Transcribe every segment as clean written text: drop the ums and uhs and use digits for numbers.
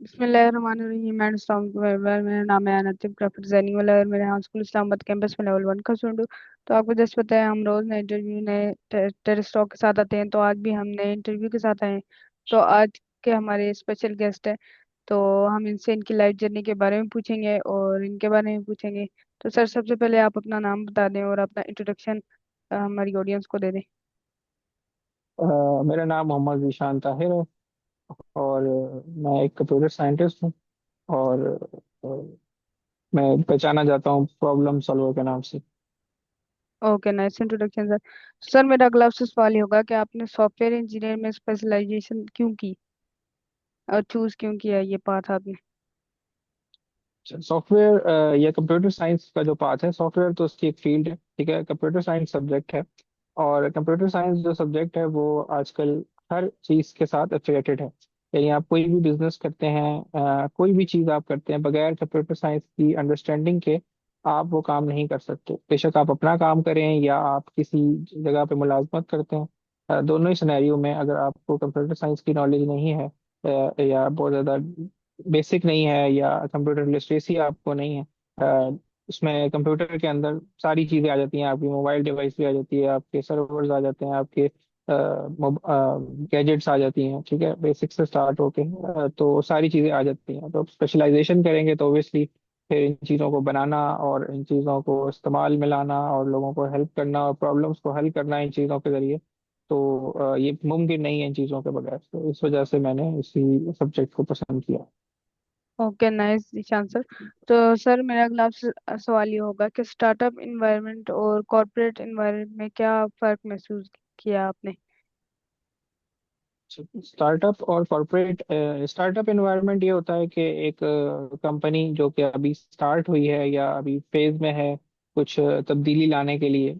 बिस्मिल्लाहिर्रहमानिर्रहीम। मेरा नाम है अनतिक प्रेफर डिजाइनिंग वाला और मेरे यहाँ स्कूल इस्लामाबाद कैंपस में लेवल 1 का स्टूडेंट हूँ। तो आपको जैसे पता है हम रोज नए इंटरव्यू नए टेस्ट टॉक के साथ आते हैं, तो आज भी हम नए इंटरव्यू के साथ आए हैं। तो आज के हमारे स्पेशल गेस्ट है, तो हम इनसे इनकी लाइफ जर्नी के बारे में पूछेंगे और इनके बारे में पूछेंगे। तो सर, सबसे पहले आप अपना नाम बता दें और अपना इंट्रोडक्शन हमारी ऑडियंस को दे दें। मेरा नाम मोहम्मद ज़ीशान ताहिर है। और मैं एक कंप्यूटर साइंटिस्ट हूँ। और मैं पहचाना जाता हूँ प्रॉब्लम सॉल्वर के नाम से। Okay, nice introduction sir. Sir, मेरा अगला आपसे सवाल ये होगा कि आपने सॉफ्टवेयर इंजीनियर में स्पेशलाइजेशन क्यों की और चूज क्यों किया ये पाथ आपने। सॉफ्टवेयर या कंप्यूटर साइंस का जो पार्ट है, सॉफ्टवेयर तो उसकी एक फील्ड है, ठीक है। कंप्यूटर साइंस सब्जेक्ट है। और कंप्यूटर साइंस जो सब्जेक्ट है वो आजकल हर चीज़ के साथ एफिलिएटेड है। यानी आप कोई भी बिजनेस करते हैं, कोई भी चीज़ आप करते हैं, बगैर कंप्यूटर साइंस की अंडरस्टैंडिंग के आप वो काम नहीं कर सकते। बेशक आप अपना काम करें या आप किसी जगह पे मुलाजमत करते हैं, दोनों ही सिनेरियो में अगर आपको कंप्यूटर साइंस की नॉलेज नहीं है, या बहुत ज़्यादा बेसिक नहीं है, या कंप्यूटर लिटरेसी आपको नहीं है, उसमें कंप्यूटर के अंदर सारी चीज़ें आ जाती हैं। आपकी मोबाइल डिवाइस भी आ जाती है, आपके सर्वर्स आ जाते हैं, आपके गैजेट्स आ जाती हैं, ठीक है। बेसिक से स्टार्ट होके तो सारी चीज़ें आ जाती हैं। तो स्पेशलाइजेशन करेंगे तो ऑब्वियसली फिर इन चीज़ों को बनाना और इन चीज़ों को इस्तेमाल में लाना और लोगों को हेल्प करना और प्रॉब्लम्स को हल करना इन चीज़ों के जरिए, तो ये मुमकिन नहीं है इन चीज़ों के बगैर। तो इस वजह से मैंने इसी सब्जेक्ट को पसंद किया। Okay, nice Ishan sir. तो सर, मेरा अगला आपसे सवाल ये होगा कि स्टार्टअप इन्वायरमेंट और कॉर्पोरेट इन्वायरमेंट में क्या फ़र्क महसूस किया आपने। स्टार्टअप और कॉर्पोरेट, स्टार्टअप एनवायरनमेंट ये होता है कि एक कंपनी जो कि अभी स्टार्ट हुई है या अभी फेज में है, कुछ तब्दीली लाने के लिए,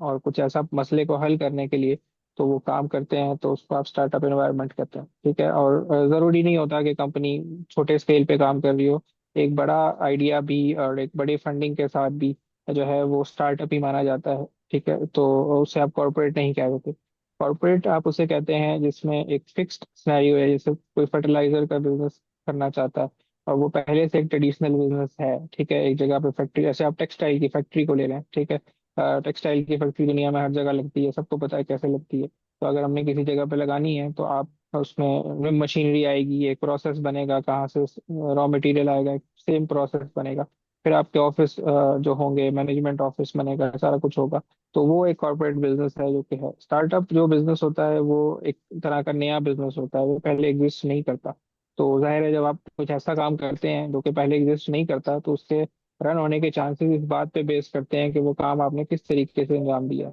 और कुछ ऐसा मसले को हल करने के लिए तो वो काम करते हैं, तो उसको आप स्टार्टअप एनवायरनमेंट कहते हैं, ठीक है। और ज़रूरी नहीं होता कि कंपनी छोटे स्केल पे काम कर रही हो। एक बड़ा आइडिया भी और एक बड़ी फंडिंग के साथ भी जो है वो स्टार्टअप ही माना जाता है, ठीक है। तो उसे आप कॉर्पोरेट नहीं कह सकते। कॉर्पोरेट आप उसे कहते हैं जिसमें एक फिक्स्ड सिनेरियो है, जैसे कोई फर्टिलाइजर का बिजनेस करना चाहता है और वो पहले से एक ट्रेडिशनल बिजनेस है, ठीक है। एक जगह पे फैक्ट्री, जैसे आप टेक्सटाइल की फैक्ट्री को ले लें, ठीक है। टेक्सटाइल की फैक्ट्री दुनिया में हर जगह लगती है, सबको पता है कैसे लगती है। तो अगर हमने किसी जगह पे लगानी है तो आप उसमें मशीनरी आएगी, एक प्रोसेस बनेगा, कहाँ से रॉ मटेरियल आएगा, सेम प्रोसेस बनेगा। फिर आपके ऑफिस जो होंगे, मैनेजमेंट ऑफिस बनेगा, सारा कुछ होगा। तो वो एक कॉर्पोरेट बिजनेस है जो कि है। स्टार्टअप जो बिजनेस होता है वो एक तरह का नया बिजनेस होता है, वो पहले एग्जिस्ट नहीं करता। तो जाहिर है जब आप कुछ ऐसा काम करते हैं जो कि पहले एग्जिस्ट नहीं करता, तो उसके रन होने के चांसेस इस बात पे बेस करते हैं कि वो काम आपने किस तरीके से अंजाम दिया।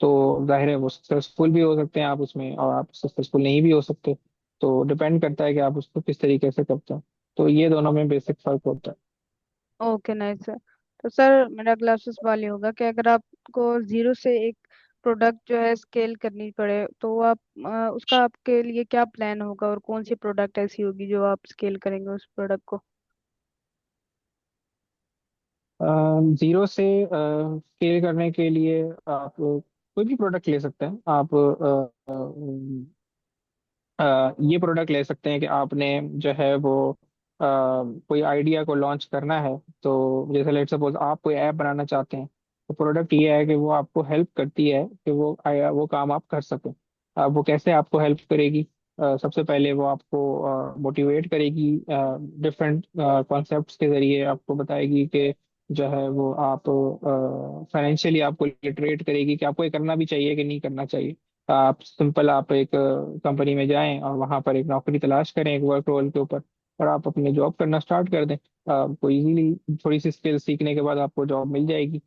तो जाहिर है वो सक्सेसफुल भी हो सकते हैं आप उसमें, और आप सक्सेसफुल नहीं भी हो सकते। तो डिपेंड करता है कि आप उसको किस तरीके से करते हैं। तो ये दोनों में बेसिक फर्क होता है। Okay, nice sir. तो सर, मेरा अगला आपसे सवाल ये होगा कि अगर आपको जीरो से एक प्रोडक्ट जो है स्केल करनी पड़े, तो वो आप उसका आपके लिए क्या प्लान होगा और कौन सी प्रोडक्ट ऐसी होगी जो आप स्केल करेंगे उस प्रोडक्ट को। जीरो से स्केल करने के लिए आप कोई भी प्रोडक्ट ले सकते हैं। आप ये प्रोडक्ट ले सकते हैं कि आपने जो है वो कोई आइडिया को लॉन्च करना है। तो जैसे लेट सपोज आप कोई ऐप बनाना चाहते हैं, तो प्रोडक्ट ये है कि वो आपको हेल्प करती है कि वो काम आप कर सकें। अब वो कैसे आपको हेल्प करेगी? सबसे पहले वो आपको मोटिवेट करेगी, डिफरेंट कॉन्सेप्ट्स के जरिए आपको बताएगी कि जो है वो आप फाइनेंशियली आपको लिटरेट करेगी कि आपको ये करना भी चाहिए कि नहीं करना चाहिए। आप एक कंपनी में जाएं और वहां पर एक नौकरी तलाश करें एक वर्क रोल के ऊपर, और आप अपने जॉब करना स्टार्ट कर दें। आपको इजीली थोड़ी सी स्किल सीखने के बाद आपको जॉब मिल जाएगी।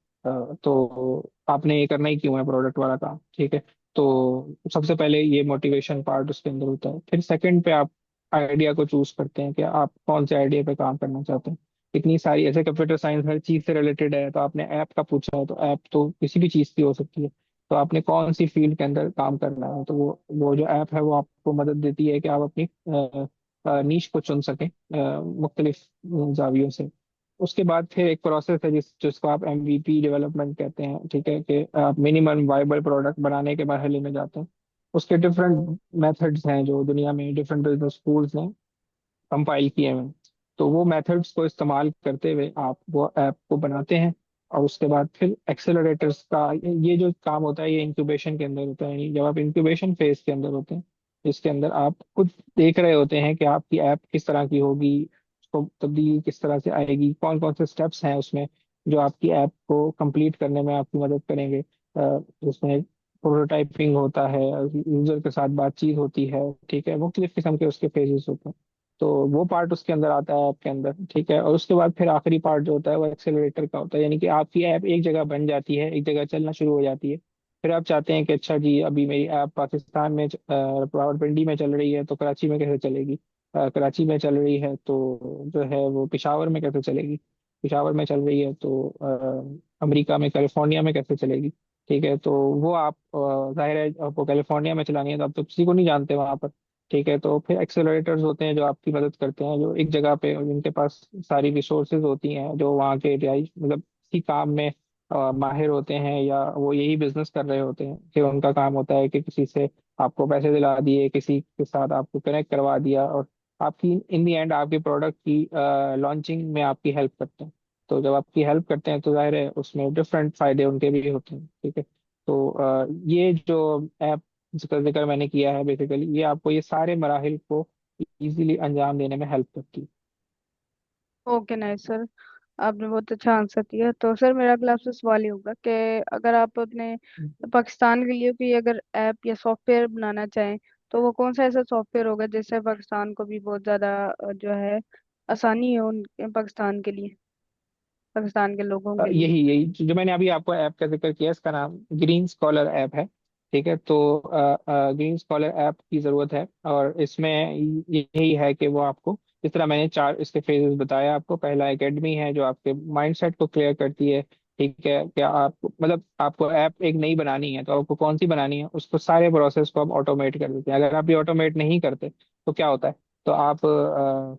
तो आपने ये करना ही क्यों है, प्रोडक्ट वाला काम, ठीक है। तो सबसे पहले ये मोटिवेशन पार्ट उसके अंदर होता है। फिर सेकंड पे आप आइडिया को चूज करते हैं कि आप कौन से आइडिया पे काम करना चाहते हैं। इतनी सारी, ऐसे कंप्यूटर साइंस हर चीज से रिलेटेड है, तो आपने ऐप का पूछा है, तो ऐप तो किसी भी चीज की हो सकती है। तो आपने कौन सी फील्ड के अंदर काम करना है, तो वो जो ऐप है वो आपको मदद देती है कि आप अपनी नीश को चुन सकें मुख्तलिफ जावियों से। उसके बाद फिर एक प्रोसेस है जिसको आप एमवीपी डेवलपमेंट कहते हैं, ठीक है। कि आप मिनिमम वाइबल प्रोडक्ट बनाने के मरहले में जाते हैं। उसके डिफरेंट मेथड्स हैं जो दुनिया में डिफरेंट बिजनेस स्कूल्स हैं, कंपाइल किए हुए हैं। तो वो मेथड्स को इस्तेमाल करते हुए आप वो ऐप को बनाते हैं। और उसके बाद फिर एक्सेलरेटर्स का ये जो काम होता है ये इंक्यूबेशन के अंदर होता है। जब आप इंक्यूबेशन फेज के अंदर होते हैं, इसके अंदर आप खुद देख रहे होते हैं कि आपकी ऐप किस तरह की होगी, उसको तब्दीली किस तरह से आएगी, कौन कौन से स्टेप्स हैं उसमें जो आपकी ऐप को कंप्लीट करने में आपकी मदद करेंगे। उसमें प्रोटोटाइपिंग होता है, यूजर के साथ बातचीत होती है, ठीक है, मुख्तलिफ किस्म के उसके फेजेस होते हैं। तो वो पार्ट उसके अंदर आता है ऐप के अंदर, ठीक है। और उसके बाद फिर आखिरी पार्ट जो होता है वो एक्सेलरेटर का होता है, यानी कि आपकी ऐप एक जगह बन जाती है, एक जगह चलना शुरू हो जाती है। फिर आप चाहते हैं कि अच्छा जी अभी मेरी ऐप पाकिस्तान में रावलपिंडी में चल रही है, तो कराची में कैसे चलेगी। कराची में चल रही है तो जो है वो पिशावर में कैसे चलेगी। पिशावर में चल रही है तो अमेरिका में कैलिफोर्निया में कैसे चलेगी। ठीक है, तो वो आप जाहिर है आपको कैलिफोर्निया में चलानी है तो आप तो किसी को नहीं जानते वहां पर। ठीक है, तो फिर एक्सेलरेटर्स होते हैं जो आपकी मदद करते हैं, जो एक जगह पे जिनके पास सारी रिसोर्सेज होती हैं, जो वहाँ के रिहाइश मतलब इसी काम में माहिर होते हैं, या वो यही बिजनेस कर रहे होते हैं कि उनका काम होता है कि किसी से आपको पैसे दिला दिए, किसी के साथ आपको कनेक्ट करवा दिया, और आपकी इन दी एंड आपके प्रोडक्ट की लॉन्चिंग में आपकी हेल्प करते हैं। तो जब आपकी हेल्प करते हैं तो जाहिर है उसमें डिफरेंट फायदे उनके भी होते हैं, ठीक है। तो ये जो ऐप जिसका जिक्र मैंने किया है, बेसिकली ये आपको ये सारे मराहिल को इजीली अंजाम देने में हेल्प करती है। ओके नाइस सर, आपने बहुत अच्छा आंसर दिया। तो सर मेरा अगला आपसे सवाल ये होगा कि अगर आप अपने पाकिस्तान के लिए कोई अगर ऐप या सॉफ्टवेयर बनाना चाहें, तो वो कौन सा ऐसा सॉफ्टवेयर होगा जिससे पाकिस्तान को भी बहुत ज़्यादा जो है आसानी हो उन पाकिस्तान के लिए, पाकिस्तान के लोगों के लिए। यही यही जो मैंने अभी आपको ऐप का जिक्र किया, इसका नाम ग्रीन स्कॉलर ऐप है। ठीक है, तो ग्रीन स्कॉलर ऐप की ज़रूरत है, और इसमें यही है कि वो आपको जिस तरह मैंने चार इसके फेजेस बताया आपको, पहला एकेडमी है जो आपके माइंडसेट को क्लियर करती है। ठीक है, क्या आप मतलब आपको ऐप एक नई बनानी है तो आपको कौन सी बनानी है, उसको सारे प्रोसेस को आप ऑटोमेट कर देते हैं। अगर आप ये ऑटोमेट नहीं करते तो क्या होता है, तो आप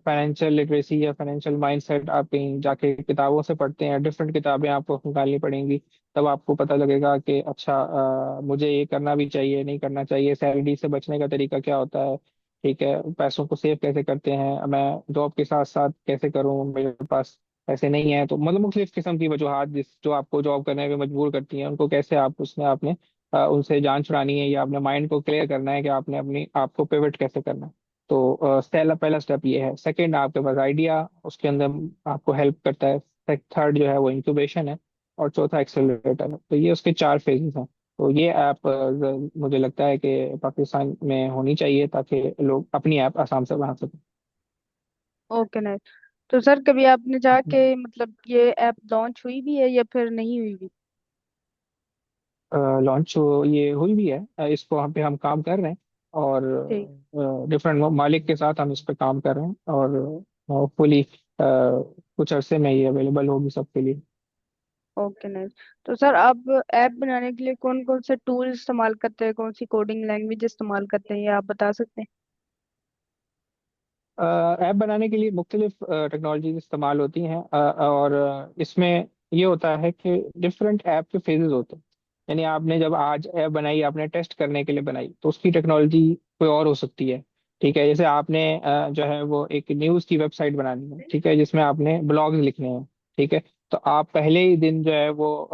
फाइनेंशियल लिटरेसी या फाइनेंशियल माइंडसेट आप कहीं जाके किताबों से पढ़ते हैं, डिफरेंट किताबें आपको निकालनी पड़ेंगी। तब आपको पता लगेगा कि अच्छा मुझे ये करना भी चाहिए, नहीं करना चाहिए, सैलरी से बचने का तरीका क्या होता है, ठीक है, पैसों को सेव कैसे करते हैं, मैं जॉब के साथ साथ कैसे करूं, मेरे पास पैसे नहीं है, तो मतलब मुख्तलिफ किस्म की वजूहात जिस जो आपको जॉब करने में मजबूर करती हैं, उनको कैसे आप उसमें आपने उनसे जान छुड़ानी है, या अपने माइंड को क्लियर करना है कि आपने अपनी आपको पिवट कैसे करना है। तो पहला पहला स्टेप ये है। सेकंड, आपके पास आइडिया, उसके अंदर आपको हेल्प करता है। थर्ड जो है वो इंक्यूबेशन है। और चौथा एक्सेलरेटर है। तो ये उसके चार फेजेस हैं। तो ये ऐप मुझे लगता है कि पाकिस्तान में होनी चाहिए ताकि लोग अपनी ऐप आसाम से बना सकें। ये ओके नाइस। तो सर कभी आपने जाके मतलब ये ऐप लॉन्च हुई भी है या फिर नहीं हुई भी? लॉन्च ये हुई भी है, इसको हम पे हम काम कर रहे हैं, और ठीक। डिफरेंट मालिक के साथ हम इस पे काम कर रहे हैं, और होपफुली कुछ अरसे में ये अवेलेबल होगी सबके लिए। Okay nice. तो सर आप ऐप बनाने के लिए कौन कौन से टूल इस्तेमाल करते हैं, कौन सी कोडिंग लैंग्वेज इस्तेमाल करते हैं, ये आप बता सकते हैं? ऐप बनाने के लिए मुख्तलिफ टेक्नोलॉजीज इस्तेमाल होती हैं, और इसमें ये होता है कि डिफरेंट ऐप के फेजेस होते हैं। यानी आपने जब आज ऐप बनाई, आपने टेस्ट करने के लिए बनाई, तो उसकी टेक्नोलॉजी कोई और हो सकती है। ठीक है, जैसे आपने जो है वो एक न्यूज़ की वेबसाइट बनानी है, ठीक है, जिसमें आपने ब्लॉग्स लिखने हैं। ठीक है, तो आप पहले ही दिन जो है वो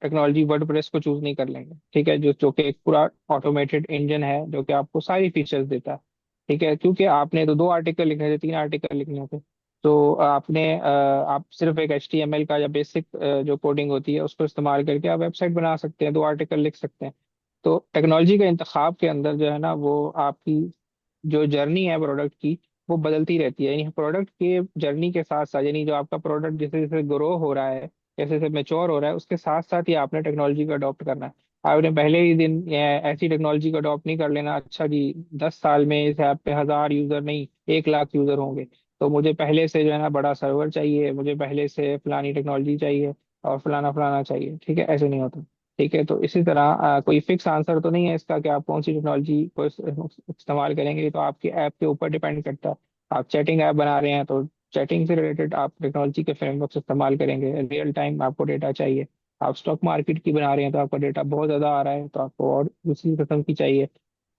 टेक्नोलॉजी वर्डप्रेस को चूज नहीं कर लेंगे, ठीक है, जो जो कि एक पूरा ऑटोमेटेड इंजन है जो कि आपको सारी फीचर्स देता है। ठीक है, क्योंकि आपने तो दो आर्टिकल लिखने थे, तीन आर्टिकल लिखने थे, तो आप सिर्फ एक HTML का या बेसिक जो कोडिंग होती है उसको इस्तेमाल करके आप वेबसाइट बना सकते हैं, दो आर्टिकल लिख सकते हैं। तो टेक्नोलॉजी का इंतखाब के अंदर जो है ना वो आपकी जो जर्नी है प्रोडक्ट की वो बदलती रहती है। यानी प्रोडक्ट के जर्नी के साथ साथ, यानी जो आपका प्रोडक्ट जैसे जैसे ग्रो हो रहा है, जैसे जैसे मेच्योर हो रहा है, उसके साथ साथ ही आपने टेक्नोलॉजी को अडॉप्ट करना है। आपने पहले ही दिन ऐसी टेक्नोलॉजी को अडॉप्ट नहीं कर लेना, अच्छा जी 10 साल में इस ऐप पे 1,000 यूजर नहीं 1 लाख यूजर होंगे, तो मुझे पहले से जो है ना बड़ा सर्वर चाहिए, मुझे पहले से फलानी टेक्नोलॉजी चाहिए और फलाना फलाना चाहिए। ठीक है, ऐसे नहीं होता। ठीक है, तो इसी तरह कोई फिक्स आंसर तो नहीं है इसका कि आप कौन सी टेक्नोलॉजी को इस्तेमाल करेंगे, ये तो आपके ऐप के ऊपर डिपेंड करता है। आप चैटिंग ऐप बना रहे हैं तो चैटिंग से रिलेटेड आप टेक्नोलॉजी के फ्रेमवर्क इस्तेमाल करेंगे, रियल टाइम आपको डेटा चाहिए। आप स्टॉक मार्केट की बना रहे हैं तो आपका डेटा बहुत ज़्यादा आ रहा है तो आपको और दूसरी किस्म की चाहिए।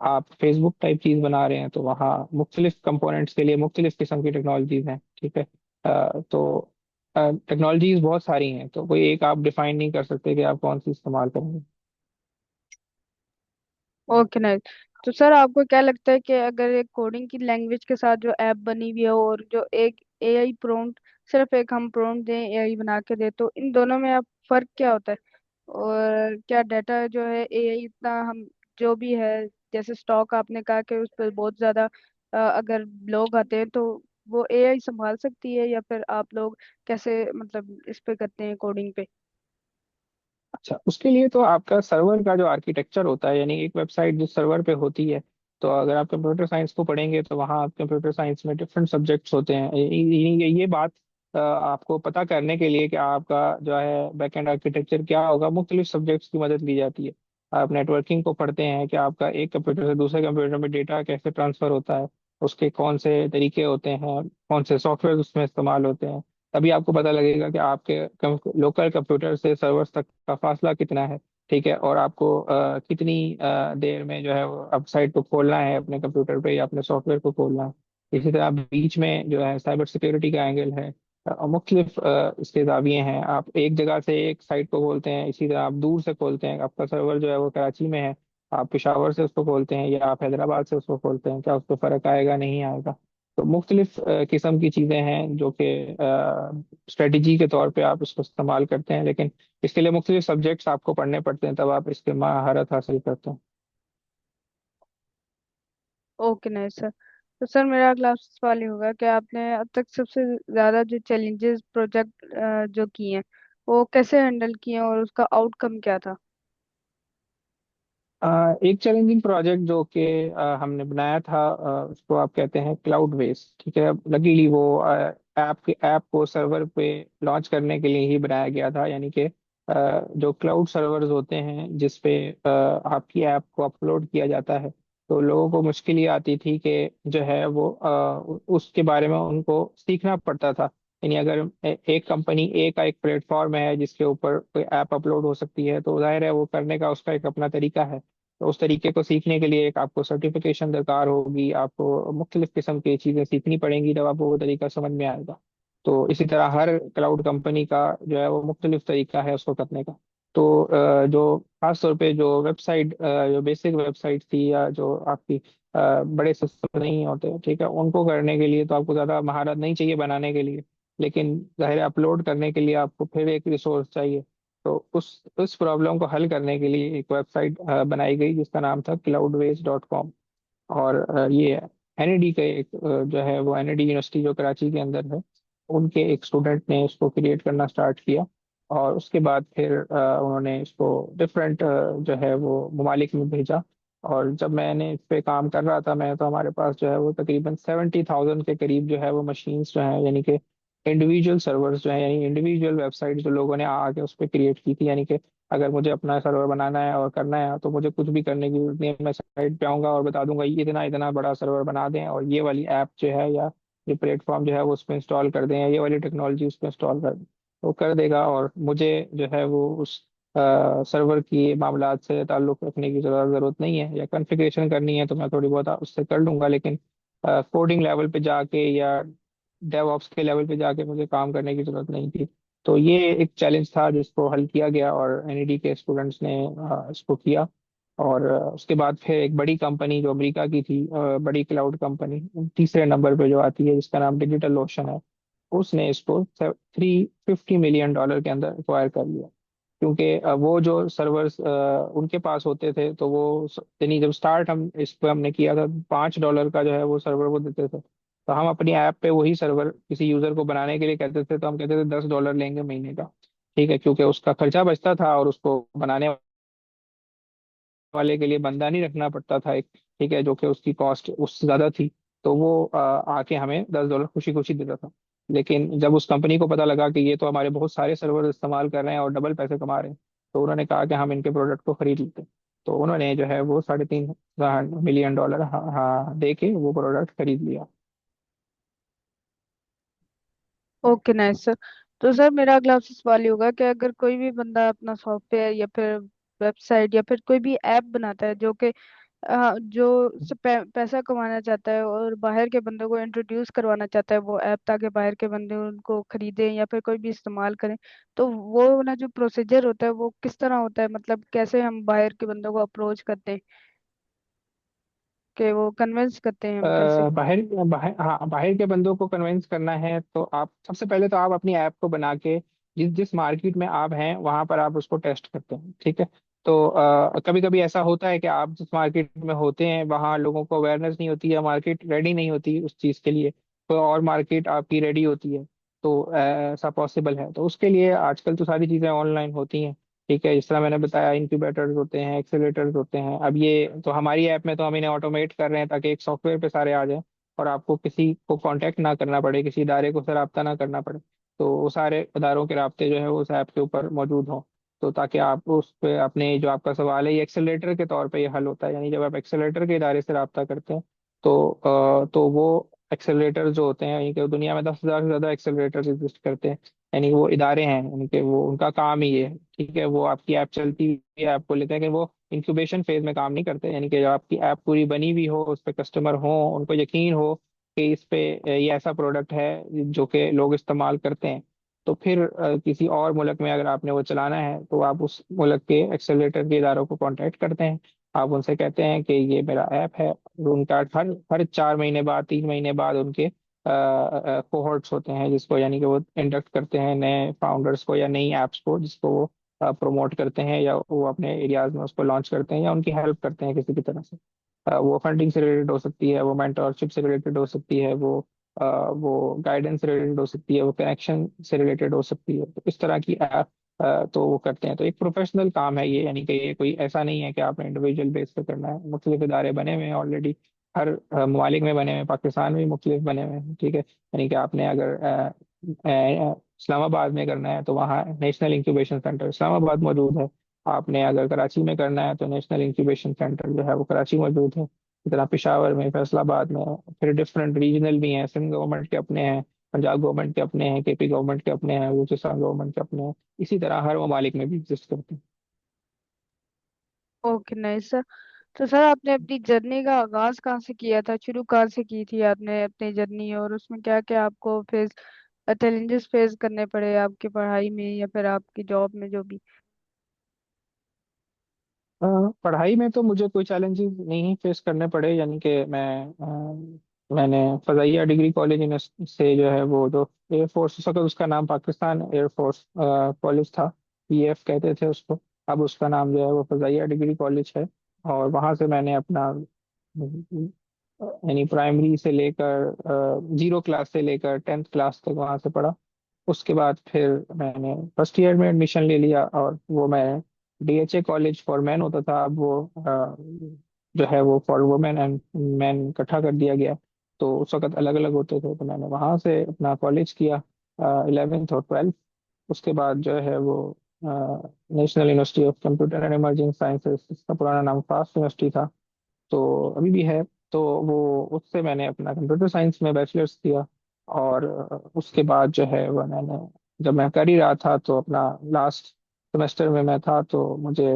आप फेसबुक टाइप चीज बना रहे हैं तो वहाँ मुख्तलिफ कंपोनेंट्स के लिए मुख्तलिफ किस्म की टेक्नोलॉजीज हैं, ठीक है। तो टेक्नोलॉजीज बहुत सारी हैं, तो कोई एक आप डिफाइन नहीं कर सकते कि आप कौन सी इस्तेमाल करेंगे। Okay nice. तो सर आपको क्या लगता है कि अगर एक कोडिंग की लैंग्वेज के साथ जो ऐप बनी हुई है और जो एक एआई प्रोम्प्ट, सिर्फ एक हम प्रोम्प्ट दें एआई बना के दे, तो इन दोनों में आप फर्क क्या होता है? और क्या डाटा जो है एआई इतना हम जो भी है, जैसे स्टॉक आपने कहा कि उस पर बहुत ज्यादा अगर लोग आते हैं तो वो एआई संभाल सकती है, या फिर आप लोग कैसे मतलब इस पे करते हैं कोडिंग पे? अच्छा, उसके लिए तो आपका सर्वर का जो आर्किटेक्चर होता है, यानी एक वेबसाइट जो सर्वर पे होती है, तो अगर आप कंप्यूटर साइंस को पढ़ेंगे तो वहाँ आप कंप्यूटर साइंस में डिफरेंट सब्जेक्ट्स होते हैं। ये बात आपको पता करने के लिए कि आपका जो है बैकएंड आर्किटेक्चर क्या होगा, मुख्तलिफ सब्जेक्ट्स की मदद ली जाती है। आप नेटवर्किंग को पढ़ते हैं कि आपका एक कंप्यूटर से दूसरे कंप्यूटर में डेटा कैसे ट्रांसफर होता है, उसके कौन से तरीके होते हैं, कौन से सॉफ्टवेयर उसमें इस्तेमाल होते हैं। तभी आपको पता लगेगा कि आपके लोकल कंप्यूटर से सर्वर तक का फासला कितना है, ठीक है, और आपको कितनी देर में जो है वो वेबसाइट को खोलना है अपने कंप्यूटर पे या अपने सॉफ्टवेयर को खोलना है। इसी तरह बीच में जो है साइबर सिक्योरिटी का एंगल है। मुख्तलिफ इसके जाविये हैं। आप एक जगह से एक साइट को खोलते हैं, इसी तरह आप दूर से खोलते हैं, आपका सर्वर जो है वो कराची में है, आप पेशावर से उसको खोलते हैं या आप हैदराबाद से उसको खोलते हैं, क्या उसको फर्क आएगा? नहीं आएगा। तो मुख्तलिफ किस्म की चीज़ें हैं जो कि स्ट्रेटजी के तौर पे आप इसको इस्तेमाल करते हैं, लेकिन इसके लिए मुख्तलिफ सब्जेक्ट्स आपको पढ़ने पड़ते हैं, तब आप इसके महारत हासिल करते हैं। Okay nice sir. तो सर मेरा अगला आपसे सवाल ये होगा कि आपने अब तक सबसे ज्यादा जो चैलेंजेस प्रोजेक्ट जो किए हैं वो कैसे हैंडल किए हैं और उसका आउटकम क्या था? एक चैलेंजिंग प्रोजेक्ट जो कि हमने बनाया था, उसको आप कहते हैं क्लाउड बेस, ठीक है। लकीली वो ऐप को सर्वर पे लॉन्च करने के लिए ही बनाया गया था, यानी कि जो क्लाउड सर्वर्स होते हैं जिस पे आपकी ऐप को अपलोड किया जाता है, तो लोगों को मुश्किल ये आती थी कि जो है वो उसके बारे में उनको सीखना पड़ता था। यानी अगर एक कंपनी ए का एक प्लेटफॉर्म है जिसके ऊपर कोई ऐप अपलोड हो सकती है, तो जाहिर है वो करने का उसका एक अपना तरीका है। तो उस तरीके को सीखने के लिए एक आपको सर्टिफिकेशन दरकार होगी, आपको मुख्तलिफ किस्म की चीज़ें सीखनी पड़ेंगी, तब आपको वो तरीका समझ में आएगा। तो इसी तरह हर क्लाउड कंपनी का जो है वो मुख्तलिफ तरीका है उसको करने का। तो जो खास तौर पे जो वेबसाइट जो बेसिक वेबसाइट थी या जो आपकी बड़े सिस्टम नहीं होते, ठीक है, उनको करने के लिए तो आपको ज़्यादा महारत नहीं चाहिए बनाने के लिए, लेकिन जाहिर है अपलोड करने के लिए आपको फिर एक रिसोर्स चाहिए। तो उस प्रॉब्लम को हल करने के लिए एक वेबसाइट बनाई गई जिसका नाम था cloudways.com। और ये एनईडी के एक जो है वो एनईडी यूनिवर्सिटी जो कराची के अंदर है, उनके एक स्टूडेंट ने इसको क्रिएट करना स्टार्ट किया। और उसके बाद फिर उन्होंने इसको डिफरेंट जो है वो ममालिक में भेजा। और जब मैंने इस पे काम कर रहा था मैं, तो हमारे पास जो है वो तकरीबन 70,000 के करीब जो है वो मशीन्स जो है, यानी कि इंडिविजुअल सर्वर्स जो है, यानी इंडिविजुअल वेबसाइट जो लोगों ने आके उस पर क्रिएट की थी। यानी कि अगर मुझे अपना सर्वर बनाना है और करना है तो मुझे कुछ भी करने की जरूरत नहीं है, मैं साइट पे आऊंगा और बता दूंगा ये इतना इतना बड़ा सर्वर बना दें और ये वाली ऐप जो है या ये प्लेटफॉर्म जो है वो उस पर इंस्टॉल कर दें या ये वाली टेक्नोलॉजी उस पर इंस्टॉल कर दें, वो कर देगा। और मुझे जो है वो उस सर्वर की मामलात से ताल्लुक़ रखने की ज़रूरत नहीं है, या कॉन्फ़िगरेशन करनी है तो मैं थोड़ी बहुत उससे कर लूंगा, लेकिन कोडिंग लेवल पे जाके या डेवऑप्स के लेवल पे जाके मुझे काम करने की जरूरत नहीं थी। तो ये एक चैलेंज था जिसको हल किया गया और एनईडी के स्टूडेंट्स ने इसको किया। और उसके बाद फिर एक बड़ी कंपनी जो अमेरिका की थी, बड़ी क्लाउड कंपनी तीसरे नंबर पे जो आती है जिसका नाम डिजिटल ओशन है, उसने इसको $350 मिलियन के अंदर एक्वायर कर लिया। क्योंकि वो जो सर्वर्स उनके पास होते थे, तो वो यानी जब स्टार्ट हम इस पे हमने किया था, $5 का जो है वो सर्वर वो देते थे। तो हम अपनी ऐप पे वही सर्वर किसी यूजर को बनाने के लिए कहते थे, तो हम कहते थे $10 लेंगे महीने का, ठीक है, क्योंकि उसका खर्चा बचता था और उसको बनाने वाले के लिए बंदा नहीं रखना पड़ता था एक, ठीक है, जो कि उसकी कॉस्ट उससे ज्यादा थी। तो वो आके हमें $10 खुशी खुशी देता था। लेकिन जब उस कंपनी को पता लगा कि ये तो हमारे बहुत सारे सर्वर इस्तेमाल कर रहे हैं और डबल पैसे कमा रहे हैं, तो उन्होंने कहा कि हम इनके प्रोडक्ट को खरीद लेते हैं। तो उन्होंने जो है वो $3.5 मिलियन, हाँ हाँ, दे के वो प्रोडक्ट खरीद लिया। Okay nice sir. तो सर मेरा अगला आपसे सवाल ये होगा कि अगर कोई भी बंदा अपना सॉफ्टवेयर या फिर वेबसाइट या फिर कोई भी ऐप बनाता है जो कि जो पैसा कमाना चाहता है और बाहर के बंदों को इंट्रोड्यूस करवाना चाहता है वो ऐप, ताकि बाहर के बंदे उनको खरीदें या फिर कोई भी इस्तेमाल करें, तो वो ना जो प्रोसीजर होता है वो किस तरह होता है, मतलब कैसे हम बाहर के बंदों को अप्रोच करते हैं, कि वो कन्विंस करते हैं हम कैसे। बाहर बाहर हाँ, बाहर के बंदों को कन्विंस करना है तो आप सबसे पहले तो आप अपनी ऐप को बना के जिस जिस मार्केट में आप हैं वहां पर आप उसको टेस्ट करते हैं, ठीक है। तो कभी कभी ऐसा होता है कि आप जिस मार्केट में होते हैं वहाँ लोगों को अवेयरनेस नहीं होती या मार्केट रेडी नहीं होती उस चीज़ के लिए, तो और मार्केट आपकी रेडी होती है। तो ऐसा पॉसिबल है, तो उसके लिए आजकल तो सारी चीज़ें ऑनलाइन होती हैं, ठीक है। जिस तरह मैंने बताया, इंक्यूबेटर्स होते हैं, एक्सेलेटर्स होते हैं। अब ये तो हमारी ऐप में तो हम इन्हें ऑटोमेट कर रहे हैं ताकि एक सॉफ्टवेयर पे सारे आ जाएं और आपको किसी को कांटेक्ट ना करना पड़े, किसी इदारे को से राब्ता ना करना पड़े। तो वो सारे इदारों के राब्ते जो है वो उस ऐप के ऊपर मौजूद हों। तो ताकि आप उस पे अपने जो आपका सवाल है, ये एक्सेलेटर के तौर पे ये हल होता है। यानी जब आप एक्सेलेटर के इदारे से राब्ता करते हैं तो वो एक्सेलरेटर जो होते हैं, यानी कि दुनिया में 10,000 से ज्यादा एक्सेलरेटर एग्जिस्ट करते हैं। यानी वो इदारे हैं, यानी कि वो उनका काम ही ये है, ठीक है। वो आपकी ऐप चलती हुई ऐप को लेते हैं, लेकिन वो इंक्यूबेशन फेज में काम नहीं करते। यानी कि जब आपकी ऐप पूरी बनी हुई हो, उस पर कस्टमर हो, उनको यकीन हो कि इस पे ये ऐसा प्रोडक्ट है जो कि लोग इस्तेमाल करते हैं, तो फिर किसी और मुल्क में अगर आपने वो चलाना है तो आप उस मुल्क के एक्सेलरेटर के इदारों को कांटेक्ट करते हैं। आप उनसे कहते हैं कि ये मेरा ऐप है, और उनका हर हर 4 महीने बाद, 3 महीने बाद उनके कोहॉर्ट्स होते हैं, जिसको यानी कि वो इंडक्ट करते हैं नए फाउंडर्स को या नई एप्स को, जिसको वो प्रमोट करते हैं या वो अपने एरियाज में उसको लॉन्च करते हैं या उनकी हेल्प करते हैं किसी भी तरह से। वो फंडिंग से रिलेटेड हो सकती है, वो मेंटरशिप से रिलेटेड हो सकती है, वो गाइडेंस से रिलेटेड हो सकती है, वो कनेक्शन से रिलेटेड हो सकती है। तो इस तरह की ऐप तो वो करते हैं। तो एक प्रोफेशनल काम है ये, यानी कि ये कोई ऐसा नहीं है कि आपने इंडिविजुअल बेस पे करना है। मुख्तलिफ इदारे बने हुए हैं ऑलरेडी, हर ममालिक में बने हुए हैं, पाकिस्तान में भी मुख्तलिफ बने हुए हैं, ठीक है। यानी कि आपने अगर इस्लामाबाद में करना है तो वहाँ नेशनल इंक्यूबेशन सेंटर इस्लामाबाद मौजूद है। आपने अगर कराची में करना है तो नेशनल इंक्यूबेशन सेंटर जो है वो कराची मौजूद है। इस तरह पेशावर में, फैसलाबाद में, फिर डिफरेंट रीजनल भी हैं। सिंध गवर्नमेंट के अपने हैं, पंजाब गवर्नमेंट के अपने हैं, केपी गवर्नमेंट के अपने हैं, बलूचिस्तान गवर्नमेंट के अपने हैं। इसी तरह हर ममालिक में भी एग्जिस्ट करते हैं। Okay nice sir. तो सर आपने अपनी जर्नी का आगाज कहाँ से किया था, शुरू कहाँ से की थी आपने अपनी जर्नी, और उसमें क्या क्या आपको फेस चैलेंजेस फेस करने पड़े आपकी पढ़ाई में या फिर आपकी जॉब में जो भी। पढ़ाई में तो मुझे कोई चैलेंजेस नहीं फेस करने पड़े। यानी कि मैंने फजाइया डिग्री कॉलेज से जो है वो जो एयरफोर्स, उस वक्त उसका नाम पाकिस्तान एयरफोर्स कॉलेज था, पीएफ कहते थे उसको। अब उसका नाम जो है वो फजाइया डिग्री कॉलेज है। और वहाँ से मैंने अपना यानी प्राइमरी से लेकर 0 क्लास से लेकर 10th क्लास तक वहाँ से पढ़ा। उसके बाद फिर मैंने फर्स्ट ईयर में एडमिशन ले लिया, और वो मैं डीएचए कॉलेज फॉर मैन होता था, अब वो जो है वो फॉर वुमेन एंड मैन इकट्ठा कर दिया गया। तो उस वक्त अलग अलग होते थे, तो मैंने वहाँ से अपना कॉलेज किया, 11th और 12th। उसके बाद जो है वो national university of computer and emerging sciences, इसका पुराना नाम फास्ट यूनिवर्सिटी था, तो अभी भी है। तो वो उससे मैंने अपना कंप्यूटर साइंस में बैचलर्स किया। और उसके बाद जो है वो मैंने, जब मैं कर ही रहा था तो अपना लास्ट सेमेस्टर में मैं था, तो मुझे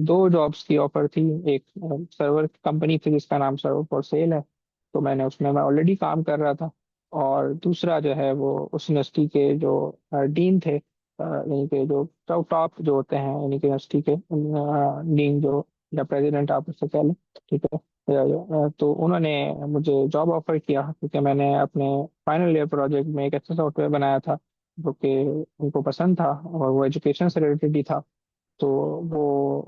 2 जॉब्स की ऑफर थी। एक सर्वर कंपनी थी जिसका नाम सर्वर फॉर सेल है, तो मैंने उसमें मैं ऑलरेडी काम कर रहा था। और दूसरा जो है वो उस यूनिवर्सिटी के जो डीन थे, यानी कि जो टॉप टॉप जो होते हैं, यानी कि यूनिवर्सिटी के डीन जो, या प्रेसिडेंट आप उससे कह लें, ठीक है। तो उन्होंने मुझे जॉब ऑफर किया, क्योंकि मैंने अपने फाइनल ईयर प्रोजेक्ट में एक ऐसा सॉफ्टवेयर बनाया था जो कि उनको पसंद था, और वो एजुकेशन से रिलेटेड ही था। तो वो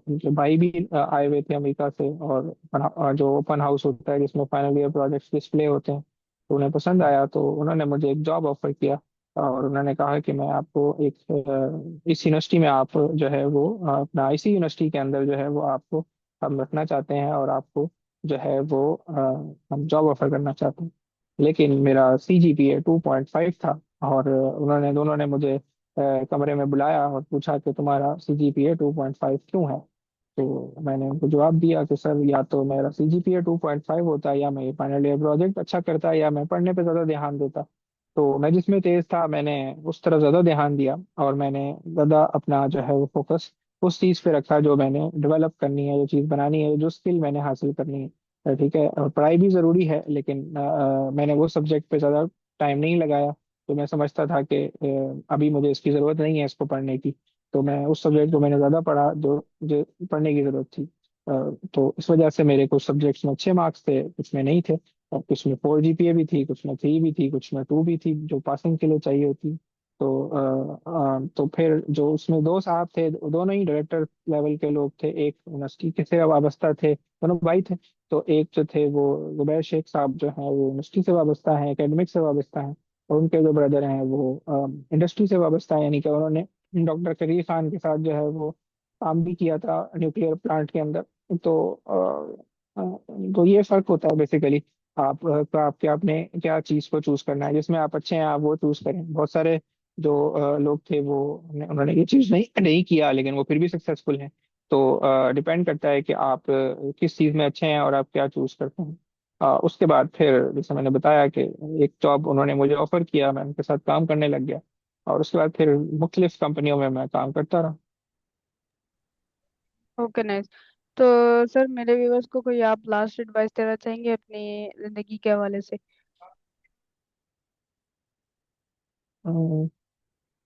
उनके भाई भी आए हुए थे अमेरिका से, और जो ओपन हाउस होता है जिसमें फाइनल ईयर प्रोजेक्ट्स डिस्प्ले होते हैं, तो उन्हें पसंद आया, तो उन्होंने मुझे एक जॉब ऑफर किया। और उन्होंने कहा कि मैं आपको एक इस यूनिवर्सिटी में आप जो है वो अपना इसी यूनिवर्सिटी के अंदर जो है वो आपको हम रखना चाहते हैं, और आपको जो है वो हम जॉब ऑफर करना चाहते हैं। लेकिन मेरा CGPA 2.5 था, और उन्होंने दोनों ने मुझे कमरे में बुलाया और पूछा कि तुम्हारा CGPA 2.5 क्यों है। तो मैंने उनको जवाब दिया कि सर, या तो मेरा CGPA 2.5 होता, या मैं फाइनल ईयर प्रोजेक्ट अच्छा करता, या मैं पढ़ने पे ज़्यादा ध्यान देता। तो मैं जिसमें तेज था मैंने उस तरफ ज़्यादा ध्यान दिया, और मैंने ज़्यादा अपना जो है वो फोकस उस चीज़ पे रखा जो मैंने डेवलप करनी है, जो चीज़ बनानी है, जो स्किल मैंने हासिल करनी है। ठीक है, पढ़ाई भी ज़रूरी है, लेकिन मैंने वो सब्जेक्ट पे ज़्यादा टाइम नहीं लगाया। तो मैं समझता था कि अभी मुझे इसकी ज़रूरत नहीं है, इसको पढ़ने की। तो मैं उस सब्जेक्ट को मैंने ज़्यादा पढ़ा जो जो पढ़ने की ज़रूरत थी। तो इस वजह से मेरे कुछ सब्जेक्ट्स में अच्छे मार्क्स थे, कुछ में नहीं थे। और कुछ में 4 GPA भी थी, कुछ में 3 भी थी, कुछ में 2 भी थी, जो पासिंग के लिए चाहिए होती। तो तो फिर जो उसमें दो साहब थे, दोनों ही डायरेक्टर लेवल के लोग थे, एक यूनिवर्सिटी के से वाबस्ता थे, दोनों भाई थे। तो एक जो थे वो जुबैर शेख साहब जो हैं वो यूनिवर्सिटी से वाबस्ता हैं, एकेडमिक से वाबस्ता हैं। और उनके जो ब्रदर हैं वो इंडस्ट्री से वाबस्ता है, यानी कि उन्होंने डॉक्टर करीर खान के साथ जो है वो काम भी किया था न्यूक्लियर प्लांट के अंदर। तो तो ये फर्क होता है बेसिकली। आप क्या, आपने क्या चीज को चूज करना है, जिसमें आप अच्छे हैं आप वो चूज करें। बहुत सारे जो लोग थे वो उन्होंने ये चीज नहीं नहीं किया, लेकिन वो फिर भी सक्सेसफुल हैं। तो डिपेंड करता है कि आप किस चीज में अच्छे हैं और आप क्या चूज करते हैं। उसके बाद फिर जैसे मैंने बताया कि एक जॉब उन्होंने मुझे ऑफर किया, मैं उनके साथ काम करने लग गया। और उसके बाद फिर मुख्तलिफ कंपनियों में मैं काम करता रहा। Okay nice. तो सर मेरे व्यूवर्स को कोई आप लास्ट एडवाइस देना चाहेंगे अपनी जिंदगी के हवाले से?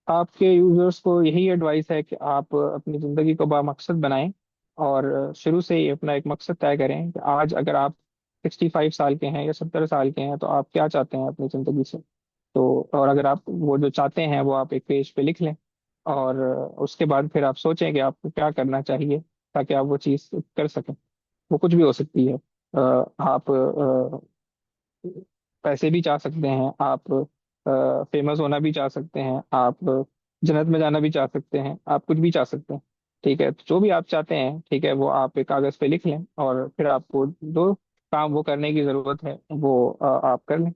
आपके यूजर्स को यही एडवाइस है कि आप अपनी ज़िंदगी को बामकसद बनाएं। और शुरू से ही अपना एक मकसद तय करें कि आज अगर आप 65 साल के हैं या 70 साल के हैं तो आप क्या चाहते हैं अपनी ज़िंदगी से। तो और अगर आप वो जो चाहते हैं वो आप एक पेज पे लिख लें। और उसके बाद फिर आप सोचें कि आपको क्या करना चाहिए ताकि आप वो चीज़ कर सकें। वो कुछ भी हो सकती है। आप पैसे भी चाह सकते हैं, आप फेमस होना भी चाह सकते हैं, आप जन्नत में जाना भी चाह सकते हैं, आप कुछ भी चाह सकते हैं। ठीक है, तो जो भी आप चाहते हैं, ठीक है, वो आप एक कागज पे लिख लें और फिर आपको जो काम वो करने की जरूरत है वो आप कर लें।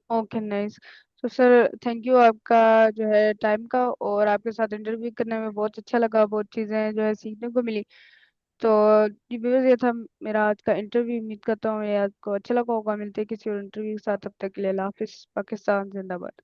Okay nice. तो सर थैंक यू आपका जो है टाइम का, और आपके साथ इंटरव्यू करने में बहुत अच्छा लगा, बहुत चीज़ें जो है सीखने को मिली। तो ये व्यूअर्स, ये था मेरा आज का इंटरव्यू। उम्मीद करता हूँ ये आपको अच्छा लगा होगा। मिलते हैं किसी और इंटरव्यू के साथ, तब तक के लिए अल्लाह हाफिज। पाकिस्तान जिंदाबाद।